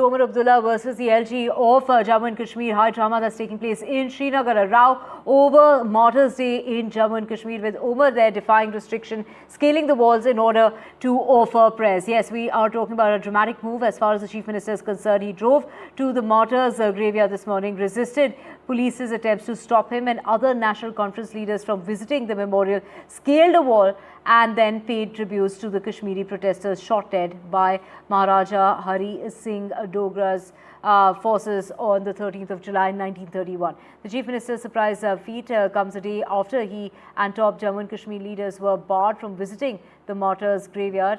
Omar Abdullah versus the LG of Jammu and Kashmir, high drama that's taking place in Srinagar. A row over Martyrs Day in Jammu and Kashmir, with Omar there defying restriction, scaling the walls in order to offer prayers. Yes, we are talking about a dramatic move as far as the Chief Minister is concerned. He drove to the Martyrs Graveyard this morning, resisted police's attempts to stop him and other National Conference leaders from visiting the memorial, scaled a wall and then paid tributes to the Kashmiri protesters shot dead by Maharaja Singh Dogra's forces on the 13th of July 1931. The Chief Minister's surprise feat comes a day after he and top Jammu and Kashmir leaders were barred from visiting the Martyrs Graveyard.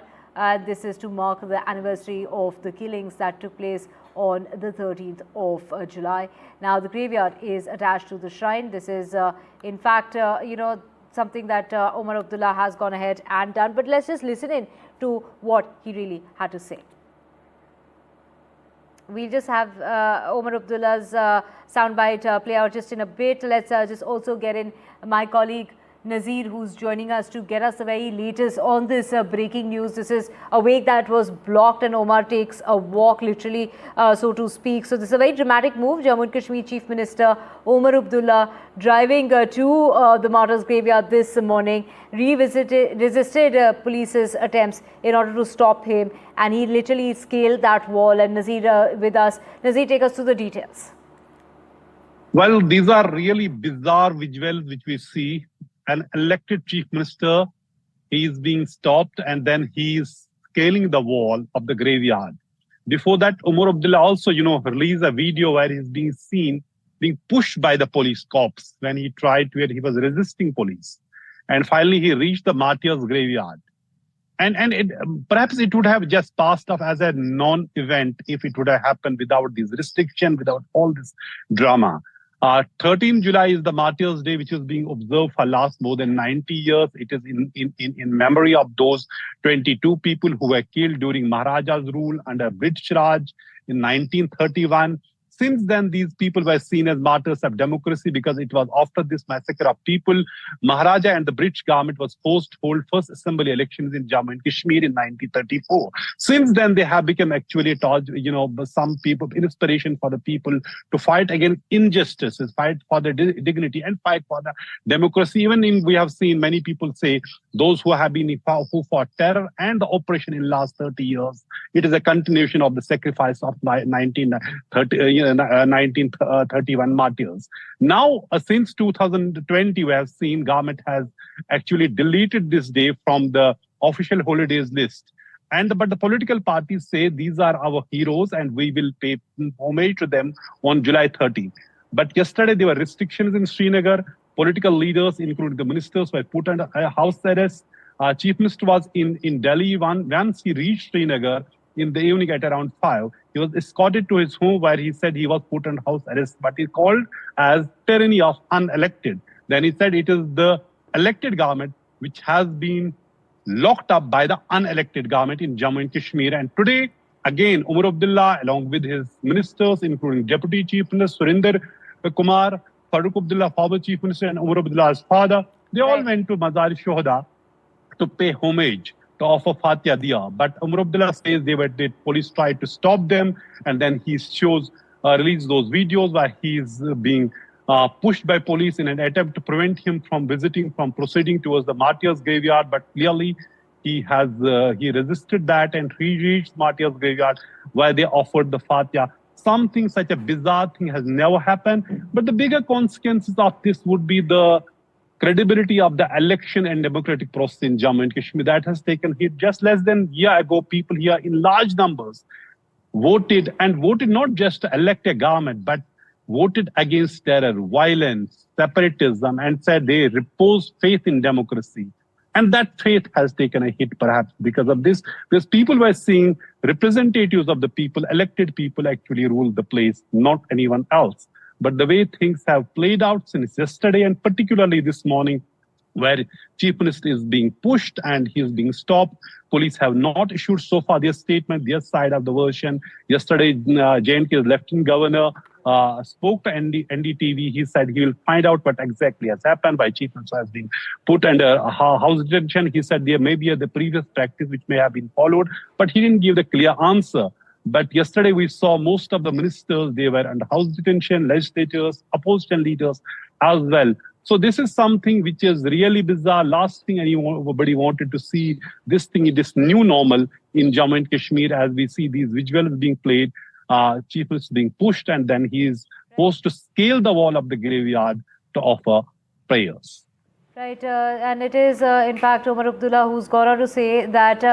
This is to mark the anniversary of the killings that took place on the 13th of July. Now, the graveyard is attached to the shrine. This is, in fact, something that Omar Abdullah has gone ahead and done. But let's just listen in to what he really had to say. We'll just have Omar Abdullah's soundbite play out just in a bit. Let's just also get in my colleague Nazir, who's joining us to get us the very latest on this breaking news. This is a wake that was blocked and Omar takes a walk, literally, so to speak. So this is a very dramatic move. Jammu and Kashmir Chief Minister Omar Abdullah driving to the Martyrs Graveyard this morning, resisted police's attempts in order to stop him, and he literally scaled that wall. And Nazir with us. Nazir, take us through the details. Well, these are really bizarre visuals which we see. An elected chief minister, he is being stopped and then he is scaling the wall of the graveyard. Before that, Omar Abdullah also, released a video where he's being seen being pushed by the police cops when he was resisting police. And finally, he reached the Martyrs Graveyard. And perhaps it would have just passed off as a non-event if it would have happened without these restrictions, without all this drama. 13th July is the Martyrs Day, which is being observed for last more than 90 years. It is in memory of those 22 people who were killed during Maharaja's rule under British Raj in 1931. Since then, these people were seen as martyrs of democracy because it was after this massacre of people, Maharaja and the British government was forced to hold first assembly elections in Jammu and Kashmir in 1934. Since then, they have become actually, some people, inspiration for the people to fight against injustices, fight for their dignity and fight for the democracy. We have seen many people say those who have been who fought terror and the oppression in the last 30 years. It is a continuation of the sacrifice of 1931 martyrs. Now, since 2020, we have seen government has actually deleted this day from the official holidays list. But the political parties say these are our heroes and we will pay homage to them on July 30th. But yesterday, there were restrictions in Srinagar. Political leaders, including the ministers, were put under house arrest. Chief Minister was in Delhi. Once he reached Srinagar in the evening at around 5, he was escorted to his home where he said he was put on house arrest, but he called as tyranny of unelected. Then he said it is the elected government which has been locked up by the unelected government in Jammu and Kashmir. And today, again, Omar Abdullah, along with his ministers, including Deputy Chief Minister Surinder Kumar, Farooq Abdullah, former Chief Minister, and Omar Abdullah's father, they all went to Mazar-e-Shuhada to pay homage, to offer Fatiha Diya. But Omar Abdullah says the police tried to stop them, and then he released those videos where he is being pushed by police in an attempt to prevent him from proceeding towards the Martyrs Graveyard. But clearly, he resisted that and he reached Martyrs Graveyard where they offered the Fatiha. Such a bizarre thing has never happened. But the bigger consequences of this would be the credibility of the election and democratic process in Jammu and Kashmir. That has taken hit. Just less than a year ago, people here in large numbers voted not just to elect a government, but voted against terror, violence, separatism, and said they repose faith in democracy. And that faith has taken a hit perhaps because of this. Because people were seeing representatives of the people, elected people actually rule the place, not anyone else. But the way things have played out since yesterday and particularly this morning, where Chief Minister is being pushed and he is being stopped, police have not issued so far their statement, their side of the version. Yesterday, J&K's Lieutenant Governor spoke to NDTV. He said he will find out what exactly has happened, why Chief Minister has been put under house detention. He said there may be the previous practice which may have been followed, but he didn't give the clear answer. But yesterday we saw most of the ministers, they were under house detention, legislators, opposition leaders as well. So this is something which is really bizarre. Last thing anybody wanted to see this thing, this new normal in Jammu and Kashmir, as we see these visuals being played, Chief Minister being pushed, and then he is forced to scale the wall of the graveyard to offer prayers. Right, and it is in fact Omar Abdullah who's gone on to say that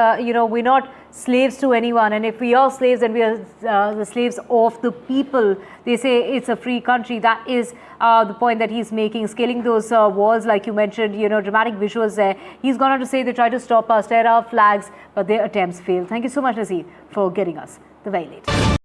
we're not slaves to anyone, and if we are slaves, then we are the slaves of the people. They say it's a free country. That is the point that he's making, scaling those walls like you mentioned, dramatic visuals there. He's gone on to say they try to stop us, tear our flags, but their attempts fail. Thank you so much, Nazir, for getting us the very latest.